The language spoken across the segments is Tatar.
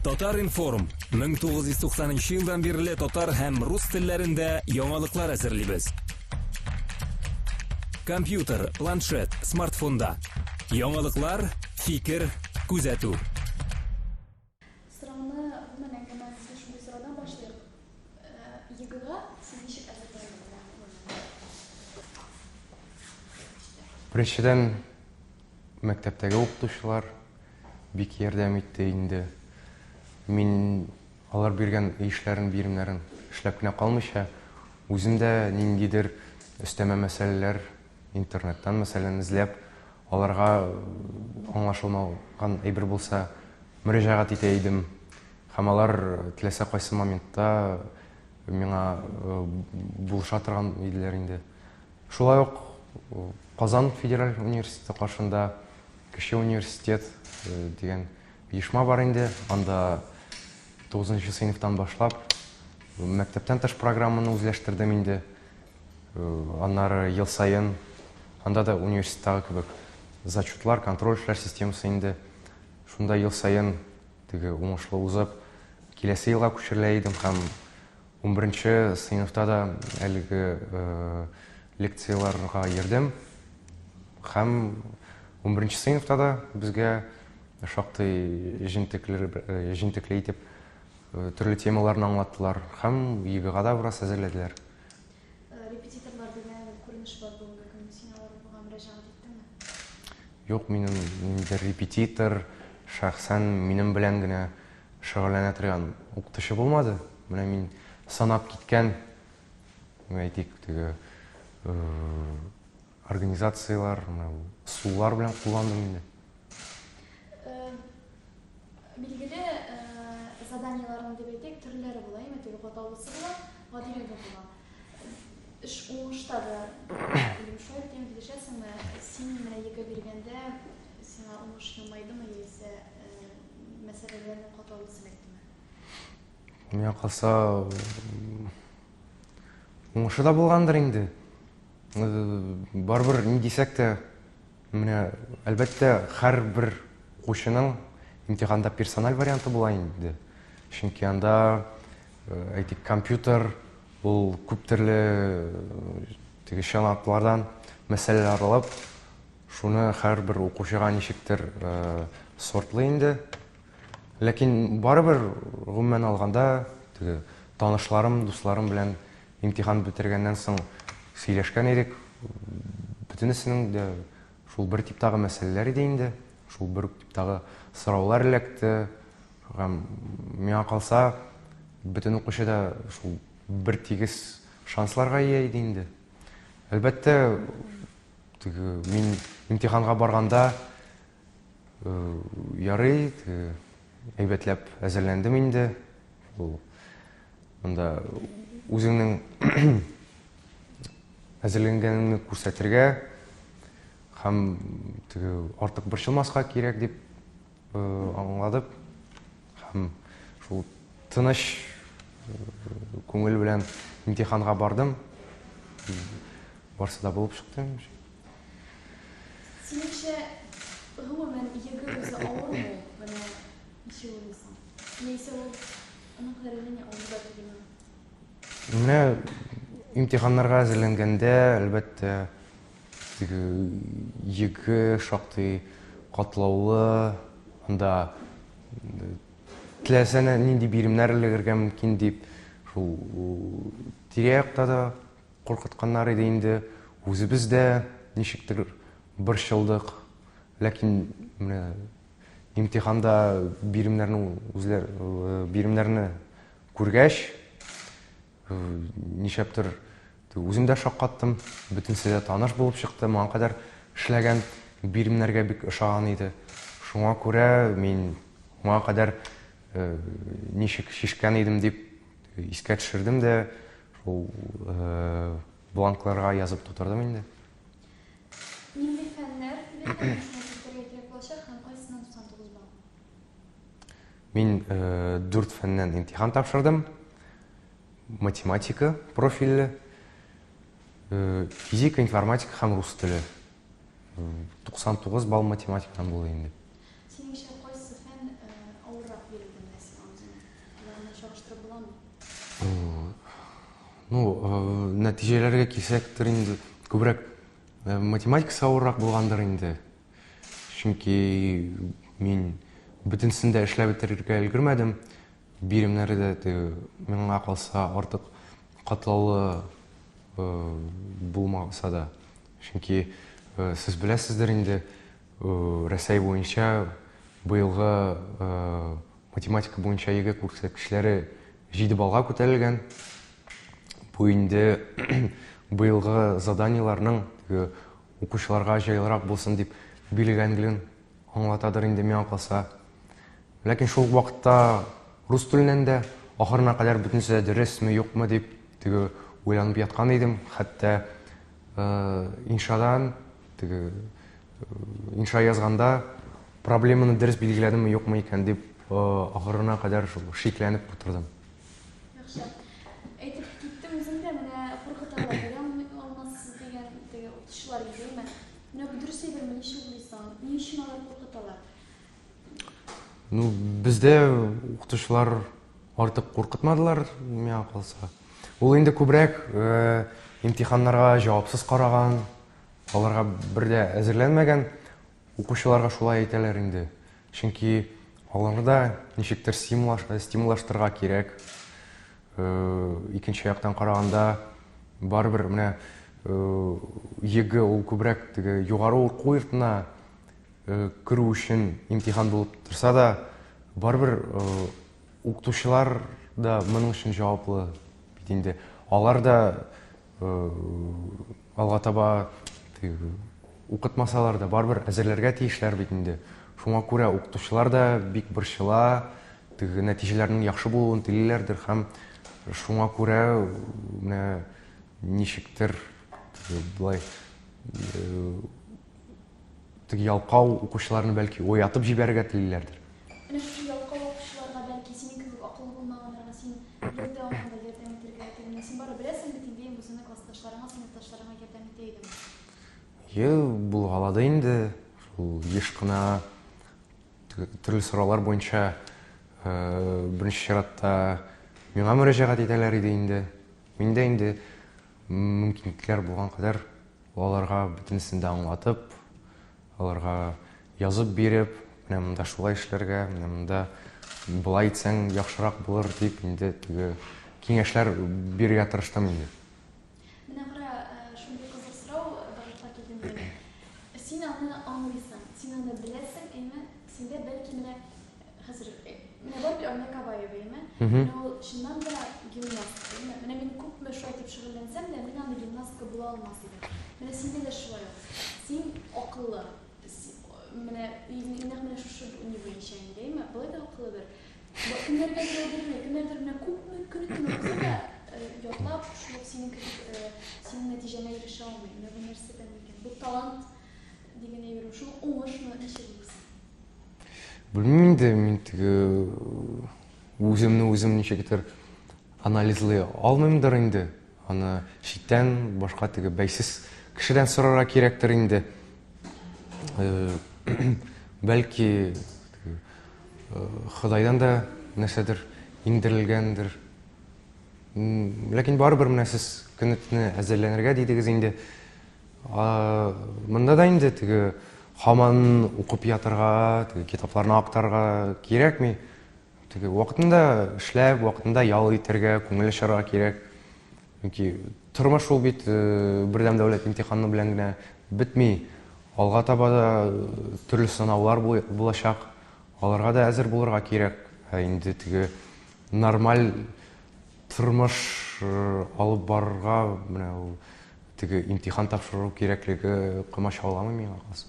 Татар информ 1990 елдан бирле татар һәм рус телләрендә яңалыклар әзерлибез. Компьютер, планшет, смартфонда. Яңалыклар, фикер, күзәтү. Сұрауны бұнан әңгімәңізге шундай сұраудан башлайық. Егіға сіз нешік әзірлендіңіз? Біріншіден мәктәптәге оқытушылар бик ярдәм итте инде. Мин алар биргән эшләрен, биремнәрен эшләп кенә калмыйча, үзем дә ниндидер өстәмә мәсьәләләр интернеттан мәсәлән эзләп, аларга аңлашылмаган әйбер булса, мөрәҗәгать итә идем. Һәм алар теләсә кайсы моментта миңа булыша торган иделәр инде. Шулай ук Казан федераль университеты каршында кече университет дигән оешма бар инде. Анда 9-нчы сыйныфтан башлап мәктәптән тыш программаны үзләштердем инде. Аннары ел сайын анда да университеттагы кебек зачетлар, контроль эшләр системасы инде. Шунда ел сайын теге уңышлы узып, киләсе елга күчерелә идем һәм 11-нчы сыйныфта да әлеге лекцияларга йөрдем. Һәм 11-нчы сыйныфта да безгә шактый җентекле итеп төрле темаларны аңлаттылар һәм егыга да бераз әзерләделәр. Репетиторлар дигән күренеш бар бүгенге көндә. Син аларга мөрәҗәгать иттеңме? Юк, минем репетитор шәхсән минем белән генә шөгыльләнә торган укытучы булмады. Менә мин санап киткән, әйтик, теге организациялар, сулар белән кулландым инде. Билгеле, заданияларның дип әйтик, төрләре була, теге хаталысы була, гадилеге була. Эш уңышта да шулай тем килешәсеңме? Син менә егә биргәндә сиңа уңыш елмайдымы, яисә мәсьәләләрнең хаталысы эләктеме? Миңа калса уңышы да булгандыр инде. Барбер ни дисәк тә, менә әлбәттә һәрбер укучының имтиханда персональ варианты була инде. Чөнки анда әйтик, компьютер ул күп төрле теге чанатлардан мәсьәләләр алып, шуны һәрбер укучыга ничектер сортлый инде. Ләкин барыбер гомумән алганда, теге танышларым, дусларым белән имтихан бетергәннән соң сөйләшкән идек. Бөтенесенең дә шул бер типтагы мәсьәләләр иде инде. Шул бер типтагы сораулар эләкте. Һәм миңа калса, бөтен укучы да шул бер тигез шансларга ия иде инде. Әлбәттә, мин имтиханга барганда ярый, әйбәтләп әзерләндем инде. Монда үзеңнең әзерләнгәнеңне күрсәтергә һәм артык борчылмаска кирәк дип аңладым. Һәм шул тыныч күңел белән имтиханга бардым. Барсы да булып чыкты. Синеңчә, гомумән егы үзе авырмы? Менә ничек уйлыйсың? Яисә ул аның хәлен авырда түгелме? Менә имтиханнарга әзерләнгәндә, әлбәттә, егы шактый катлаулы, анда теләсә нинди биремнәр эләгергә мөмкин дип, шул тирә-якта да куркытканнар иде инде. Үзебез дә ничектер борчылдык. Ләкин менә имтиханда биремнәрне күргәч, ничәптер үзем дә шаккаттым. Бөтенсе дә таныш булып чыкты. Моңа кадәр эшләгән биремнәргә бик ошаган иде. Шуңа күрә мин моңа кадәр ничек шишкән идем дип искә төшердем дә, шул бланкларга язып тутырдым инде. Нинди фәннәр белән кирәк булачак һәм кайсыннан 99 балл? Мин 4 фәннән имтихан тапшырдым. Математика профильле, физика, информатика һәм рус теле. 99 балл математикадан булды инде. Синеңчә, кайсы фән авыррак бирелде? Аны чагыштырып буламы? Ну, нәтижелерге килсәктер инде күбрәк математика савыррак булгандыр инде. Чөнки мин бөтенсендә эшләп бетерергә өлгермәдем. Биремнәрдә миңа калса артык катлаулы булмаса да. Чөнки сез беләсездер инде, Рәсәй буенча быелгы математика буенча ЕГЭ күрсәткечләре 7 балга күтәрелгән. Бу инде быелгы заданиеларның укучыларга җайлырак булсын дип билгеләнгәнлеген аңлатадыр инде миңа калса. Ләкин шул вакытта рус теленнән дә ахырына кадәр бөтенсә дөресме, юкмы дип уйланып яткан идем. Хәтта иншадан инша язганда проблеманы дөрес билгеләдемме, юкмы икән дип ахырына кадәр шикләнеп утырдым. Яхшы. Әйтеп киттем үзем дә менә куркыталар белән алмассыз дигән укытучылар идеме? Менә бу дөрес әйберме, ничек уйлыйсың? Ни өчен алар куркыталар? Ну, бездә укытучылар артык куркытмадылар, миңа калса. Ул инде күбрәк имтиханнарга җавапсыз караган, аларга бердә әзерләнмәгән укучыларга шулай әйтәләр инде. Чөнки аларда ничектер стимуллаштырырга кирәк. Икенче яктан караганда барыбер менә ЕГЭ ул күбрәк югары уку йортына керү өчен имтихан булып торса да, барыбер укытучылар да моның өчен җаваплы бит инде. Алар да алга таба укытмасалар да барыбер әзерләргә тиешләр бит инде. Шуңа күрә укытучылар да бик борчыла, нәтиҗәләрнең яхшы булуын телиләрдер һәм шуңа күрә менә ничектер булай ялкау укучыларны бәлки уятып җибәрергә телиләрдер. Менә шул ялкау укучыларга бәлки синең кебек акыллы булмаганнарга син ярдәм аңлы ярдәм итәргә теләсәң, син бары беләсең бит инде үзеңнең классташларыңа, сыйныфташларыңа ярдәм итә идең. Булгалады инде. Шул еш кына төрле сораулар буенча беренче чиратта миңа мөрәҗәгать итәләр иде инде. Миндә инде мөмкинлекләр булган кадәр аларга бөтенсен дә аңлатып, аларга язып биреп, менә монда шулай эшләргә, менә монда булай итсәң яхшырак булыр дип инде киңәшләр бирергә тырыштым инде. Менә кара, шундый кызык сорау башка килгән. Син аны аңлыйсың, син аны беләсең, әйме? Синдә бәлки менә хәзер менә бар бер Örnek Абаева, әйме? Менә ул чыннан да гимнаст, әйме? Менә мин күпме шулай итеп шөгыльләнсәм дә, мин аны гимнастка була алмас идем. Менә синдә дә шулай ук. Син акыллы. Менә менә шушы уни буенча инде, әйме? Булай да акыллы бер. Кемнәргә җавап кемнәрдер менә күпме көн укыса да ятлап, шул синең нәтиҗәңә ирешә алмый. Менә бу нәрсәдән икән. Бу талант дигән әйбер шул уңышмы, ничек булсын? Белмим инде, мин үземне ничектер анализлый алмыймдыр инде. Аны читтән башка бәйсез кешедән сорарга кирәктер инде. Бәлки Худайдан да нәрсәдер иңдерелгәндер. Ләкин барыбер менә сез көнне әзерләнергә дидегез инде. Монда да инде һаман укып ятырга, китапларны актарга кирәкми. Вакытында эшләп, вакытында ял итәргә, күңел ачарга кирәк. Чөнки тормыш ул бит бердәм дәүләт имтиханы белән генә бетми. Алга таба да төрле сынаулар булачак. Аларга да әзер булырга кирәк. Инде нормаль тормыш алып барырга менә ул имтихан тапшыру кирәклеге комачауламый миңа калса.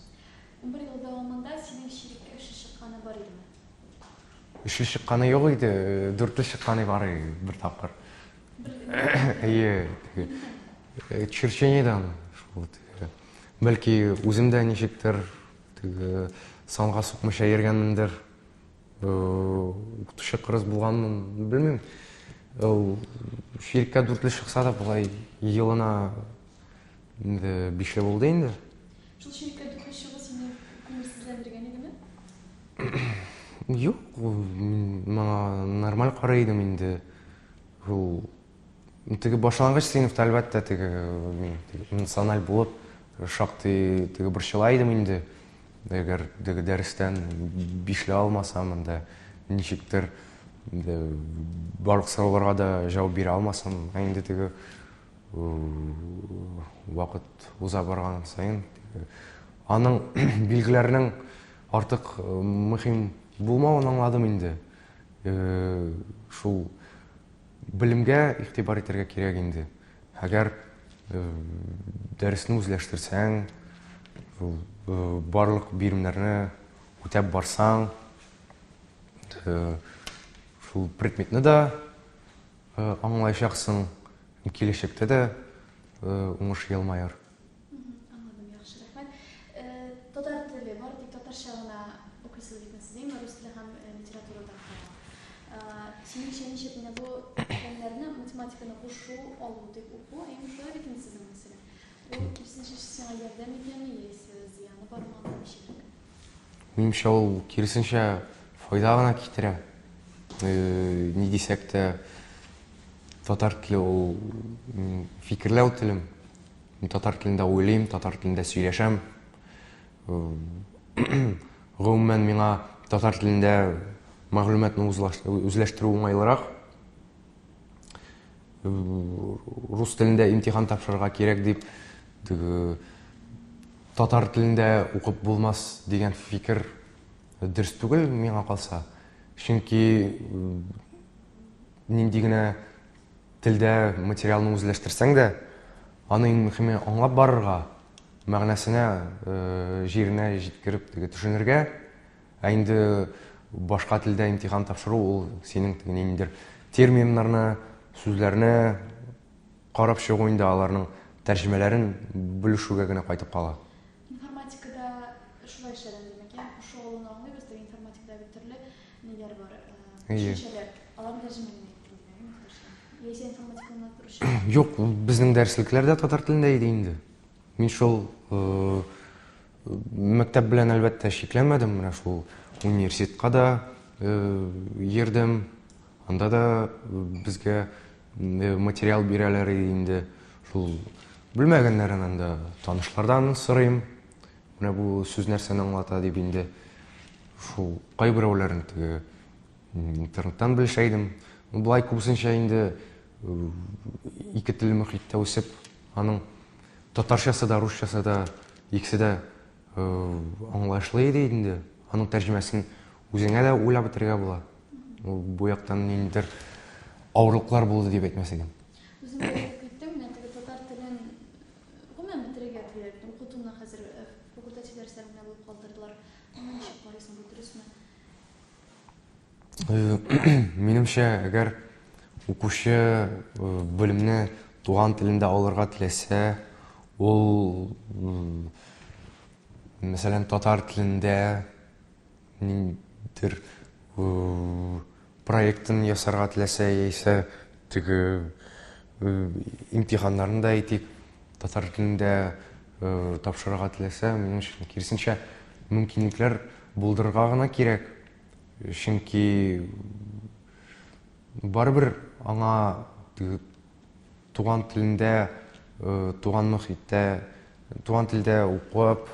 Бер ел дәвамында синең ширеккә эше чыкканы бар идеме? Эше чыкканы юк иде, 4 чыкканы бар иде бер тапкыр. Черчениедән шул. Бәлки үземдә ничектер санга сукмыйча йөргәнмендер. Укытучы кырыс булганмын, белмим. Ширкә 4 чыкса да булай елына 5 булды инде. Шул ширкә 4 чыгы сине күңелсезләндергән идеме? Юк, миңа нормаль карыйдым инде. Ул теге башлангыч сыйныфта әлбәттә мин эмоциональ булып шактый борчылайдым инде. Әгәр теге дәрестән 5 алмасам, анда ничектер барлык сорауларга да җавап бирә алмасам, инде теге вакыт уза барган сайын аның билгеләренең артык мөһим булмавын аңладым инде. Шул белемгә игътибар итәргә кирәк инде. Әгәр дәресне үзләштерсәң, барлык биремнәрне үтәп барсаң, шул предметны да аңлаячаксың, киләчәктә дә уңыш елмаер. Anladım, yaxşı, rəhmət. Tatar tili var, tək tatarcha гына укыйсыз икәнсез, әйме, рус теле һәм литературада кала. Синеңчә ничек бу фәннәрне, математиканы кушу, алу дип уку, әйме, шулай икәнсез мәсәлән. Ул кирсенчә сиңа ярдәм итәме, яисә зыяны бармы ничек? Минемчә, ул кирсенчә файда гына китерә. Ни дисәк тә, татар теле ул фикерләү телем. Мин татар телендә уйлыйм, татар телендә сөйләшәм. Гомумән миңа татар телендә мәгълүматны үзләштерү уңайлырак. Рус телендә имтихан тапшырырга кирәк дип, татар телендә укып булмас дигән фикер дөрес түгел миңа калса. Чөнки нинди генә телдә материалны үзләштерсәң дә, аның мөһиме аңлап барырга, мәгънәсенә, җиренә җиткереп төшенергә. Ә инде башка телдә имтихан тапшыру ул синең ниндидер терминнарны, сүзләрне карап чыгу инде, аларның тәрҗемәләрен белешүгә генә кайтып кала. Информатикада шулай эшләгән димәк, шу алуны аңлыйбыз, теге информатикада бит төрле ниләр бар, төшенчәләр. Аларны тәрҗемә итәм. Яисә информатиканы турышы. Юк, безнең дәреслекләрдә татар телендә иде инде. Мин шул мәктәп белән әлбәттә шикләнмәдем, менә шул университетка да йөрдем. Анда да безгә материал бирәләр инде. Шул белмәгәннәрен анда танышлардан сорыйм. Менә бу сүз нәрсәне аңлата дип инде. Шул кайберәүләрен интернеттан белешәйдем. Булай күбесенчә инде ике тел мөхиттә үсеп, аның татарчасы да, русчасы да, икесе дә аңлашлы иде инде. Аның тәрҗемәсен үзеңә дә уйлап бетергә була. Бу яктан ниндидер авырлыклар булды дип әйтмәс идем. Үзем әйттем, мен теге татар телен гомумән бетерергә теләдем. Укытуны хәзер факультатив дәресләрендә булып калдырдылар. Аны ничек карыйсың, бу дөресме? Минемчә, әгәр укучы белемне туган телендә алырга теләсә, ул мәсәлән татар телендә ниндидер проектын ясарга теләсә, яисә теге имтиханнарын да әйтик татар телендә тапшырырга теләсә, минемчә, киресенчә мөмкинлекләр булдырырга гына кирәк. Чөнки барыбер аңа туган телендә, туган мөхиттә, туган телдә укып,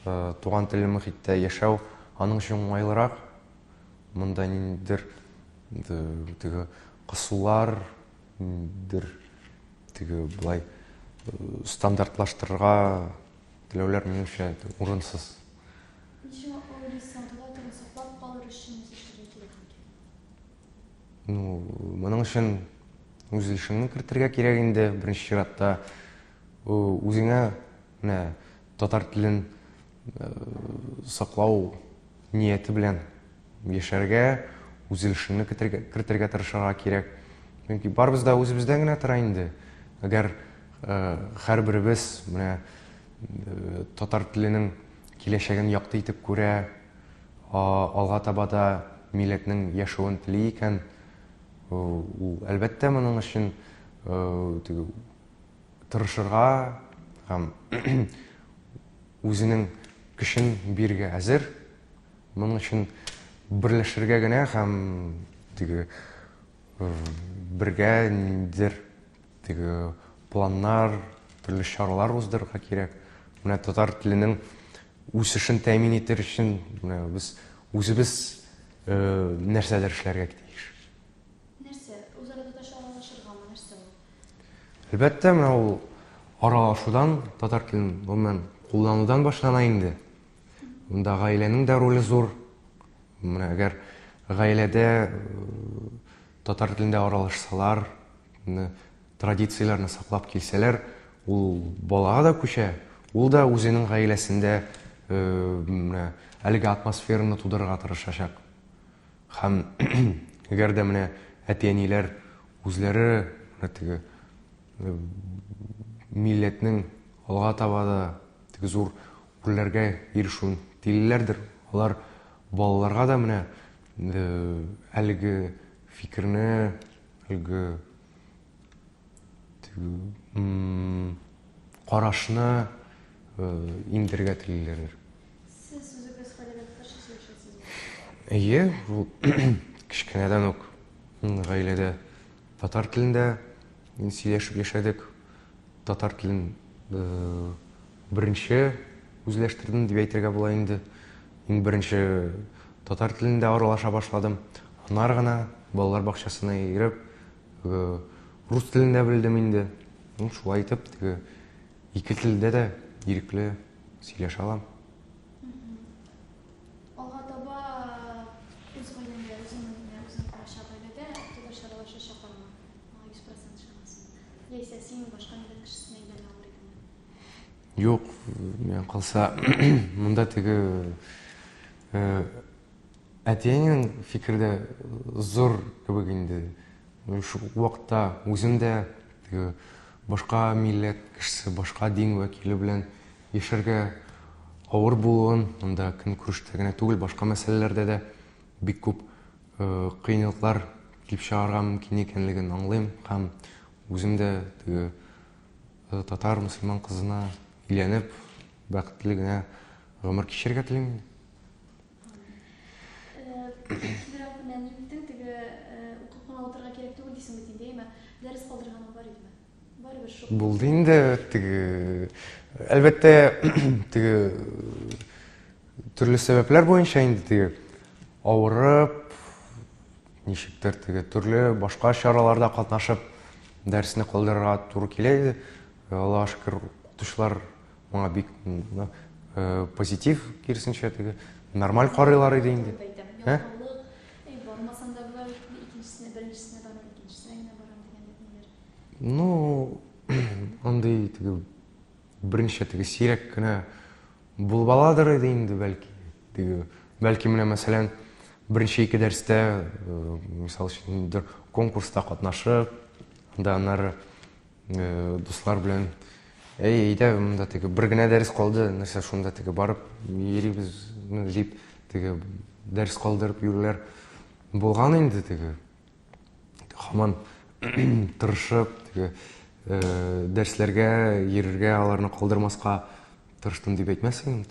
туган телле мөхиттә яшәү аның өчен уңайлырак. Монда ниндидер теге кысулар, теге булай стандартлаштырырга теләүләр минемчә урынсыз. Ничек уйлыйсың, татар телен саклап калыр өчен эшләргә кирәк? Моның өчен үзлешеңне кертергә кирәк инде. Беренче чиратта үзеңә татар телен саклау нияте белән яшәргә, үзлешеңне кертергә тырышырга кирәк. Чөнки барыбыз да үзебездән генә тора инде. Әгәр һәрберебез менә татар теленең киләчәген якты итеп күрә, алга таба да милләтнең яшәвен тели икән, ул әлбәттә моның өчен тырышырга һәм үзенең көчен бирергә әзер. Моның өчен берләшергә генә һәм тиги бирге ниндер тиги планнар, түрлі шаралар уздырырга кирәк. Менә татар теленең үсешен тәэмин итер өчен без үзебез нәрсәләр эшләргә тиеш. Нәрсә? Үзара тоташ аралашыргамы, нәрсә ул? Әлбәттә, менә ул аралашудан, татар телен гомумән кулланудан башлана инде. Монда гаиләнең дә роле зур. Менә әгәр гаиләдә татар телендә аралашсалар, традицияләрне саклап килсәләр, ул балага да күчә, ул да үзенең гаиләсендә менә әлеге атмосфераны тудырырга тырышачак. Һәм әгәр дә менә әти-әниләр үзләре теге милләтнең алга таба да теге зур үрләргә ирешүен телиләрдер, алар балаларга да менә әлеге фикерне, әлеге карашны индергә телиләрдер. Сез үзегез гаиләгә каршы сөйләшәсезме? Әйе, ул кечкенәдән үк гаиләдә татар телендә сөйләшеп яшәдек. Татар телен беренче үзләштердем дип әйтергә була инде. Иң беренче татар телендә аралаша башладым. Аннары гына балалар бакчасына йөреп, рус телендә белдем инде. Шулай итеп, ике телдә дә ирекле сөйләшә алам. Алга таба үз гаиләңдә, үзең караша гаиләдә татарча аралашачаклармы? 100% ышанасың. Яисә син башка милләт кешесенә әйләнә алыр идеңме? Юк, мен калса монда әтиәнең фикердә зур кебек инде. Шул вакытта үзем дә башка милләт кешесе, башка дин вәкиле белән яшәргә авыр булуын, монда көнкүрештә генә түгел, башка мәсьәләләрдә дә бик күп кыйынлыклар килеп чыгарга мөмкин икәнлеген аңлыйм һәм үзем дә татар мөселман кызына өйләнеп, бәхетле генә гомер кичерергә телим. Килерәк белән ниндидән укып кына утырырга кирәк түгел дисең бит инде, әмма дәрес калдырганың бар идеме? Барыбер шул. Булды инде, әлбәттә, төрле сәбәпләр буенча инде авырып, ничектер төрле башка чараларда катнашып дәресне калдырырга туры килә иде. Аллага шөкер, укытучылар моңа бик позитив, киресенчә нормаль карыйлар иде инде. Бармасаң да була, икенчесенә, беренчесенә барам, икенчесенә генә барам дигәндә ниләр? Ну, андый беренче сирәк кенә булып аладыр иде инде бәлки. Бәлки менә мәсәлән, беренче ике дәрестә, мисал өчен, конкурста катнашып, анда аннары дуслар белән әйдә, монда бер генә дәрес калды, нәрсә шунда барып йөрибез дип, дәрес калдырып йөрүләр булган инде. Һаман тырышып, дәресләргә йөрергә, аларны калдырмаска тырыштым дип әйтмәсәң,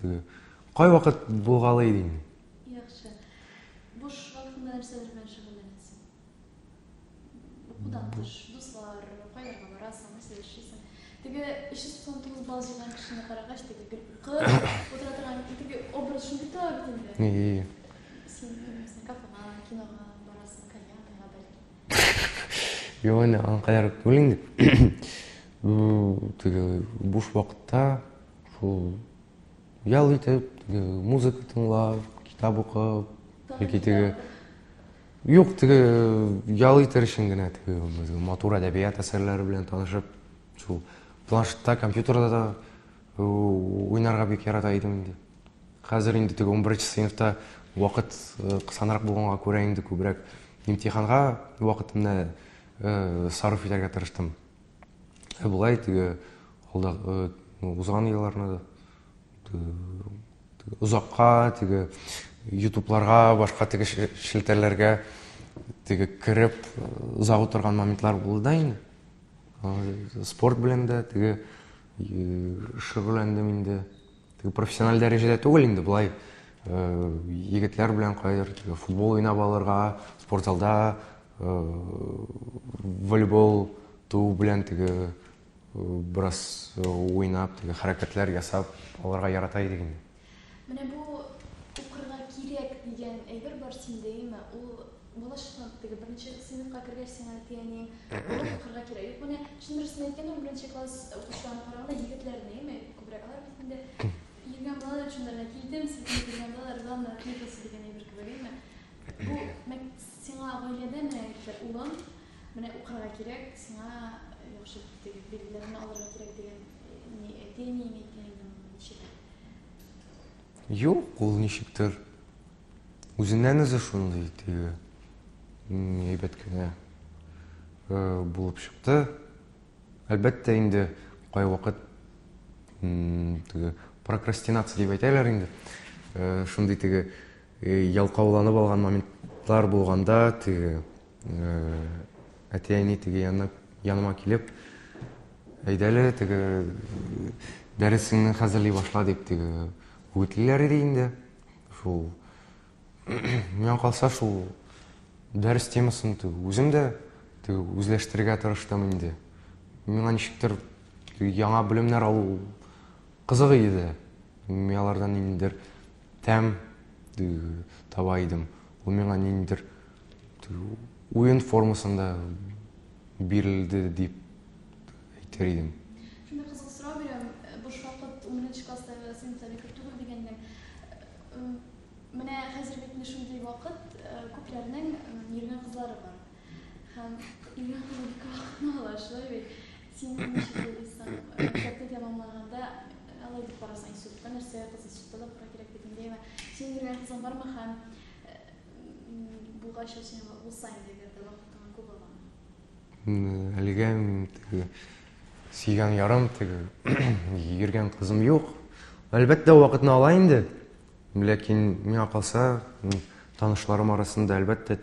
кай вакыт булгалы иде инде. Яхшы. Буш вакытында нәрсәләр белән шөгыльләнәсең? Укудан тыш, дуслар, кайларга барасың, нәрсә эшлисең? 399 балл җыйган кешене карагач, утыра торган образ шундый тора бит инде. Син кафега, кинога барасың, коньякка бәлки. Юк, аны кадәр түгел инде. Буш вакытта шул ял итеп, музыка тыңлап, китап укып, бәлки юк, ял итер өчен генә матур әдәбият әсәрләре белән танышып, шул планшетта, компьютерда да уйнарга бик ярата идем инде. Хәзер инде 11-нче сыйныфта вакыт кысанрак булганга күрә инде күбрәк имтиханга вакытымны сарыф итәргә тырыштым. Булай узган елларны узакка ютубларга, башка шелтәрләргә кереп узак утырган моментлар булды да инде. Спорт белән дә шөгыльләндем инде. Профессиональ дәрәҗәдә түгел инде, булай егетлер белән кайдыр футбол уйнап алырга, спортзалда волейбол туу белән бераз уйнап, хәрәкәтләр ясап алырга ярата идек инде. Менә бу укырга кирәк дигән әйбер бар синдәме? Ул булашкан беренче сыйныфка кергәч сиңа тияни укырга кирәк. Менә шундыйсын әйткәндә беренче класс укучыларына караганда егетләрне күбрәк алар бит инде йөргән балалар шунда килдем, сез йөргән балалар гына китәсе дигән әйбер кебегме? Бу сиңа гаиләдәме улым менә укырга кирәк, сиңа яхшы билгеләрне алырга кирәк дигән ни әйтәме ничек? Юк, ул ничектер үзеннән үзе шундый әйбәт кенә булып чыкты. Әлбәттә инде кай вакыт прокрастинация дип әйтәләр инде. Шундый ялкауланып алган моментлар булганда әти-әни яныма килеп, әйдәле дәресеңне хәзерли башла дип үгетлиләр иде инде. Шул миңа калса шул дәрес темасын үзем дә үзләштерергә тырыштым инде. Миңа ничектер яңа белемнәр алу кызык иде. Мин алардан ниндидер тәм таба идем. Ул миңа ниндидер уен формасында бирелде дип әйтер идем. Шунда кызык сорау бирәм. Буш вакыт 10нчы класста сыйныфта бик түгел дигәндән. Менә хәзер бит шундый вакыт күпләрнең йөргән кызлары бар. Һәм йөргән кызлар бик вакытны ала, шулай бит. Син ничек уйлыйсың? Мәктәпне тәмамлаганда алай дип карасаң, институтта нәрсә кызыксынып укырга кирәк дигәндәме? Син йөргән кызың бармы һәм булгач сиңа булса инде гәрдә вакытың күп алган? Әлегә сөйгән ярым йөргән кызым юк. Әлбәттә вакытны ала инде. Ләкин миңа калса танышларым арасында әлбәттә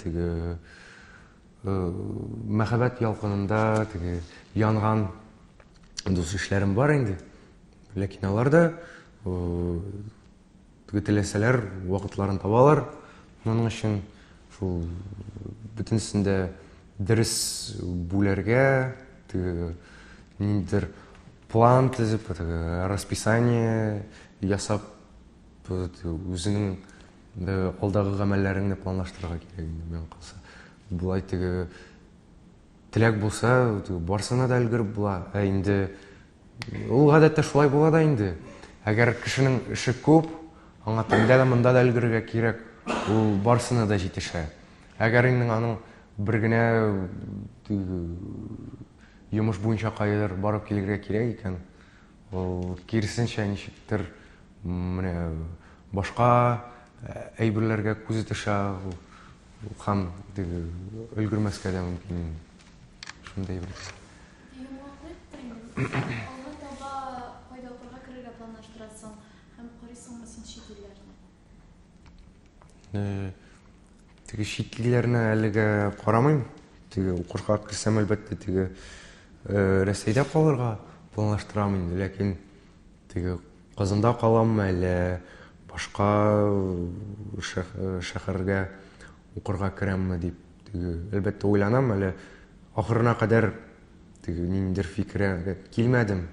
мәхәббәт ялкынында янган дус эшләрем бар инде. Ләкин алар да теләсәләр вакытларын табалар. Моның өчен шул бөтенсендә дөрес бүләргә, ниндидер план төзеп, расписание ясап, үзеңнең алдагы гамәлләреңне планлаштырырга кирәк инде миңа калса. Булай теләк булса, барсына да өлгереп була. Инде ул гадәттә шулай була да инде. Әгәр кешенең эше күп, аңа тәндә дә монда да өлгерергә кирәк, ул барсына да җитешә. Әгәр инде аның бер генә йомыш буенча кайдыр барып килергә кирәк икән, ул киресенчә ничектер менә башка әйберләргә күзе төшә, һәм өлгермәскә дә мөмкин. Шундай бер. Алга таба кайда укырга керергә планлаштырасың һәм карыйсыңмы син чит илләрне? Чит илләрне әлегә карамыйм. Укырга кирсәм, әлбәттә Рәсәйдә калырга планлаштырам инде. Ләкин Казанда каламмы, әллә башка шәһәргә укырга керәмме дип әлбәттә уйланам. Әле ахырына кадәр ниндидер фикергә килмәдем.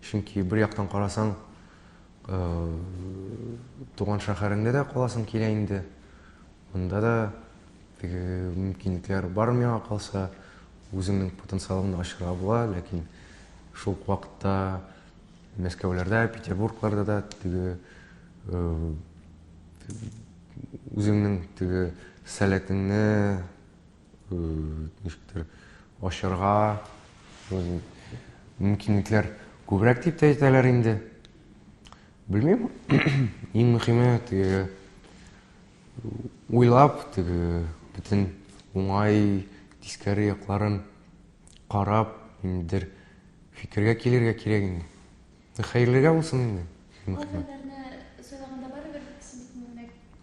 Чөнки бер яктан карасаң, туган шәһәреңдә дә каласың килә инде. Монда да мөмкинлекләр бар миңа калса, үземнең потенциалымны ачырга була. Ләкин шул вакытта Мәскәүләрдә, Петербургларда да үзеңнең сәләтеңне ничектер ачырга мөмкинлекләр күбрәк дип әйтәләр инде. Белмим, иң мөһиме уйлап, бөтен уңай тискәре якларын карап, ниндидер фикергә килергә кирәк инде. Хәерлегә булсын инде. Хәзерләрне сөйләгәндә барыбер бит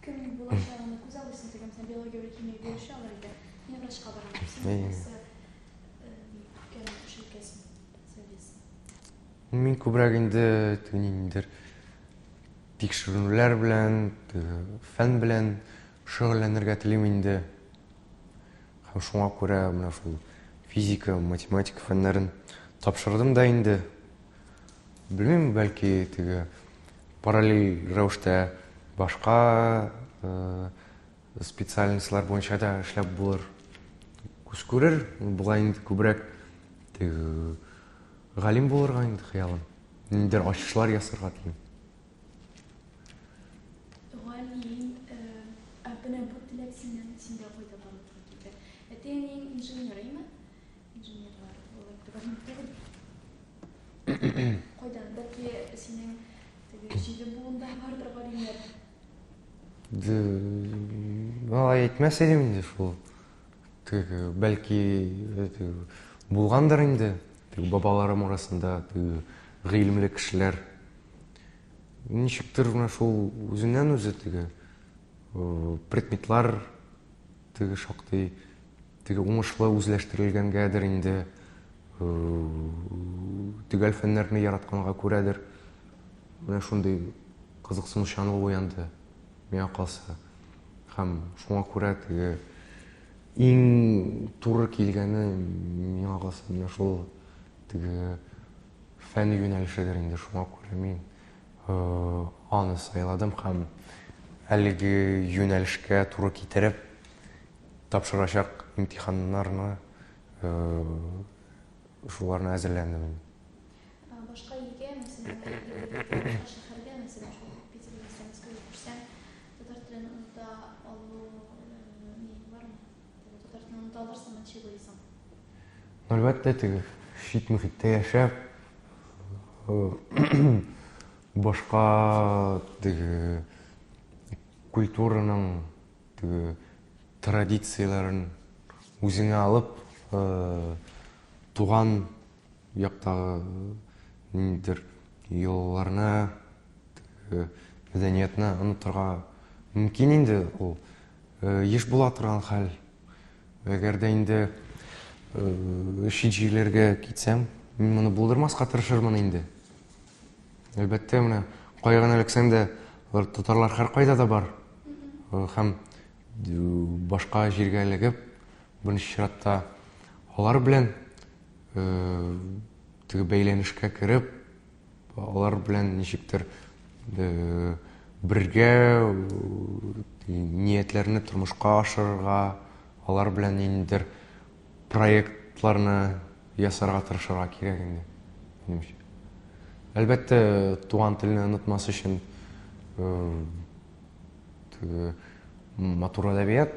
кем булачагын күз алдысың дигән сән биология һәм химия буенча алар иде. Мин врачка барам. Мин күбрәк инде ниндидер тикшерүләр белән, фән белән шөгыльләнергә телим инде. Һәм шуңа күрә менә шул физика, математика фәннәрен тапшырдым да инде. Белмим, бәлки параллель рәвештә башка специальностьлар буенча да эшләп булыр. Күз күрер, була инде күбрәк галим булырга инде хыялым. Ниндидер ачышлар ясарга телим. Галим, менә бу теләк синдә кайда барлыкка китә? Әтең инженер, әйме? Инженерлар булып Кайдан? Бәлки синең җиде буында бардыр галимнәр. Алай әйтмәс идем инде шул. Бәлки булгандыр инде. Бабаларым арасында гыйлемле кешеләр. Ничектер менә шул үзеннән үзе предметлар шактый уңышлы үзләштерелгәнгәдер инде. Төгәл фәннәрне яратканга күрәдер. Менә шундый кызыксынучанлык уянды миңа калса. Һәм шуңа күрә иң туры килгәне миңа калса менә шул фән юнәлешедер инде. Шуңа күрә мин аны сайладым һәм әлеге юнәлешкә туры китереп тапшырачак имтиханнарны шуларны әзерләндем. Башка илгә, мәсәлән, башка шәһәргә, мәсәлән, Питерга күрсәң, татар телен оныта алу бармы? Татар телен оныта алырсың, ничек уйлыйсың? Әлбәттә, чит мөхиттә яшәп, башка культураның традицияларын үзеңә алып, туган яктагы ниндидер йолаларны, мәдәниятны онытырга мөмкин инде. Ул еш була торган хәл. Әгәр дә инде чит җирләргә китсәм, мин моны булдырмаска тырышырмын инде. Әлбәттә, менә кайган эләксәм дә, татарлар һәркайда да бар. Һәм башка җиргә эләгеп, беренче чиратта алар белән бәйләнешкә кереп, алар белән ничектер бергә ниятләрне тормышка ашырырга, алар белән ниндидер проектларны ясарга тырышырга кирәк инде, минемчә. Әлбәттә, туган телне онытмас өчен матур әдәбият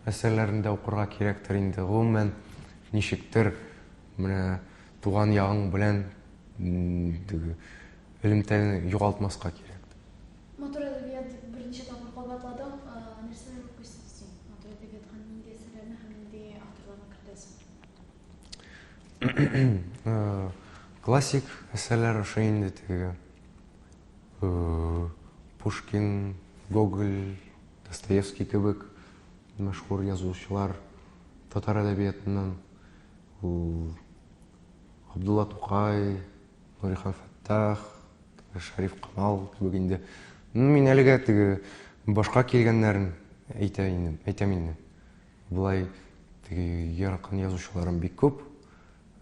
әсәрләрендә укырга кирәктер инде. Гомумән, ничектер менә туган ягың белән элемтәне югалтмаска кирәк. Матур әдәбият берничә тапкыр кабатладым. Нәрсәләр укыйсың? Матур әдәбиятка нинди әсәрләрне һәм нинди авторларны кертәсең? Классик әсәрләр ошо инде Пушкин, Гоголь, Достоевский кебек мәшһүр язучылар татар әдәбиятыннан, Абдулла Тукай, Нурихан Фәттах, Шариф Камал кебек инде. Мин әлегә башка килгәннәрен әйтәм инде. Булай яраткан язучыларым бик күп.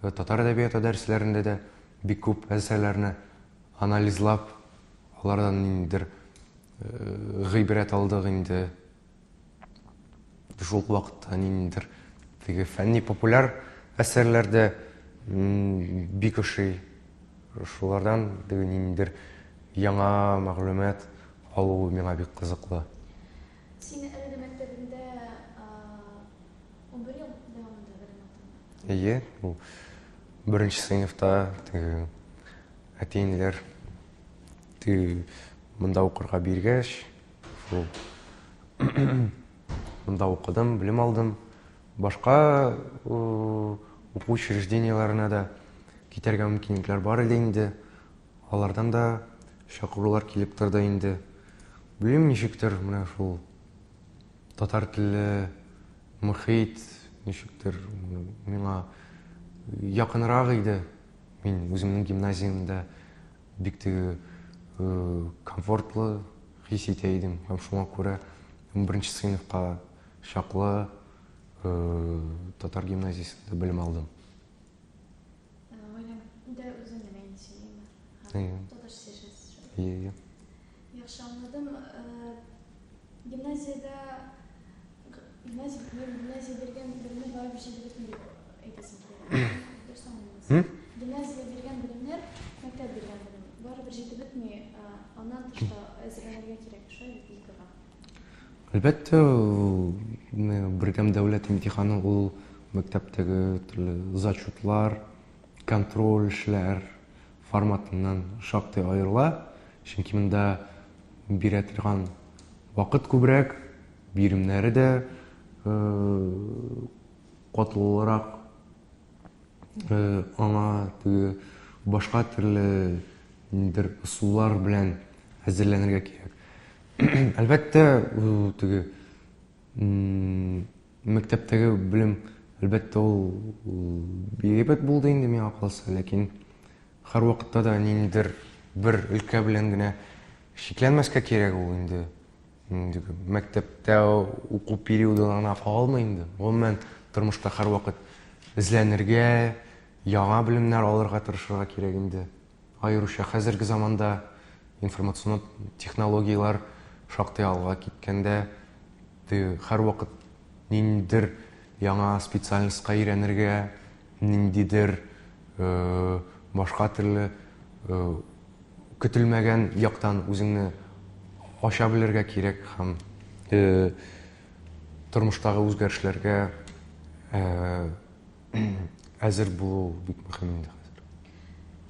Татар әдәбияты дәресләрендә дә бик күп әсәрләрне анализлап, алардан ниндидер гыйбрәт алдык инде. Шул вакытта ниндидер фәнни популяр әсәрләрдә бик ошый. Шулардан ниндидер яңа мәгълүмат алу миңа бик кызыклы. Син әлеге мәктәбендә 11 ел дәвамында белем алдың. Әйе, беренче сыйныфта әтиәниләр монда укырга биргәч, монда укыдым, белем алдым. Башка уку учреждениеларына да китәргә мөмкинлекләр бар иде инде. Алардан да чакырулар килеп торды инде. Белмим, ничектер менә шул татар теле мөхит ничектер миңа якынрак иде. Мин үземнең гимназиямда бик комфортлы хис итә идем. Һәм шуңа күрә 11-нче сыйныфка чаклы татар гимназиясендә белем алдым. Yaxşı anladım. Gimnaziyada bergan bilimler var bir şey bilip aytasın. Gimnaziyada bergan bilimler, maktab bergan bilim. Var bir şey bitmey, ondan tышта әзерләнергә кирәк, шулай дип уйлыйм. Әлбәттә, Биргәм дәүләт имтиханы ул мәктәптәге төрле зачетлар, контроль эшләр форматыннан шактый аерыла. Чөнки монда бирә торган вакыт күбрәк, биремнәре дә катлырак, аңа башка төрле ысуллар белән әзерләнергә кирәк. Әлбәттә, мәктәптәге белем әлбәттә ул бигрәк булды инде миңа калса, ләкин һәр вакытта да ниндидер бер өлкә белән генә шикләнмәскә кирәк ул инде. Мәктәптә уку периодына калмый инде. Гомумән тормышта һәр вакыт эзләнергә, яңа белемнәр алырга тырышырга кирәк инде. Аеруча хәзерге заманда информацион технологиялар шактый алга киткәндә, һәр вакыт ниндидер яңа специальностька өйрәнергә, ниндидер башка төрле көтелмәгән яктан үзеңне ача белергә кирәк һәм тормыштагы үзгәрешләргә әзер булу бик мөһим инде хәзер.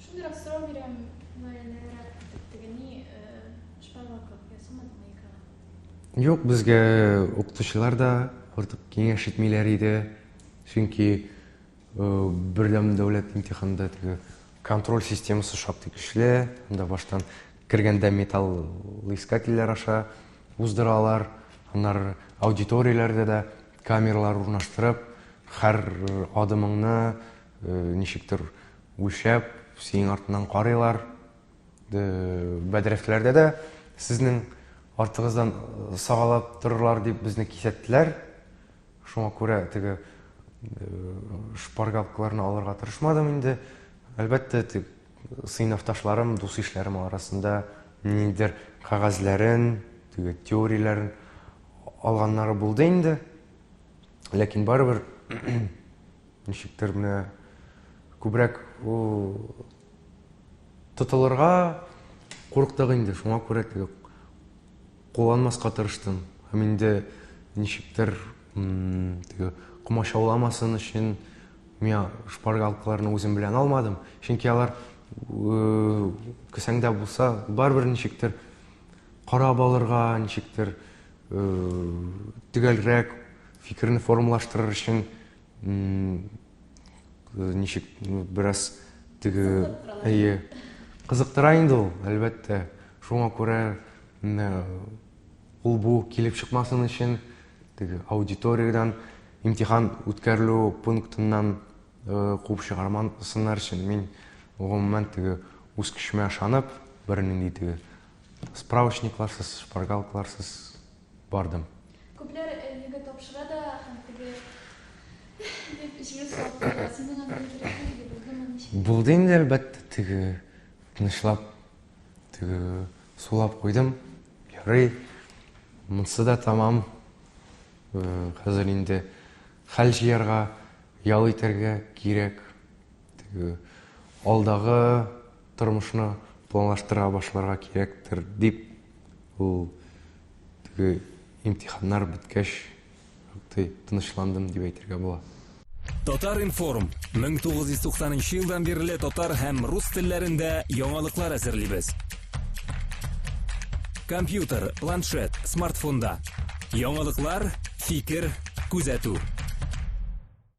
Шундыйрак сорау бирәм, мөәллимәләр тегени шпаргалка ясамадымы экран? Юк, безгә укытучылар да артык киңәш итмиләр иде. Чөнки Биргәм дәүләт имтиханында контроль системасы шактый көчле, анда баштан кергәндә металлоискательләр аша уздыралар, аннары аудиторияләрдә дә камералар урнаштырып, һәр адымыңны ничектер үлчәп, синең артыңнан карыйлар. Бәдрәфләрдә дә сезнең артыгыздан сагалап торырлар дип безне кисәттеләр. Шуңа күрә шпаргалкаларны алырга тырышмадым инде. Әлбәттә, сыйныфташларым, дус ишләрем арасында ниндидер кагазларын, теорияләрен алганнары булды инде. Ләкин барыбер ничектер менә күбрәк тотылырга курыктык инде. Шуңа күрә кулланмаска тырыштым. Һәм инде ничектер комачауламасын өчен мин шпаргалкаларны үзем белән алмадым. Чөнки алар кесәңдә булса, барыбер ничектер карап алырга, ничектер төгәлрәк фикерне формалаштырыр өчен ничек бераз кызыктыра инде ул, әлбәттә. Шуңа күрә ул бу килеп чыкмасын өчен аудиториядан имтихан үткәрелү пунктыннан куып чыгармасыннар өчен мин гомумән үз көчемә ышанып, бер нинди справочникларсыз, шпаргалкаларсыз бардым. Күпләр ЕГЭ тапшыра да һәм җиңел сорап синең анда кирәкме дип булдымы? Булды инде, әлбәттә, тынычлап, сулап куйдым. Ярый, монсы да тамам. Хәзер инде хәл җыярга, ял итәргә кирәк. Алдагы тормышны планлаштыра башларга кирәктер дип, ул имтиханнар биткәч тынычландым дип әйтергә була. Татар информ 1990 елдан бирле татар һәм рус телләрендә яңалыклар әзерлибез. Компьютер, планшет, смартфонда. Яңалыклар, фикер, күзәтү.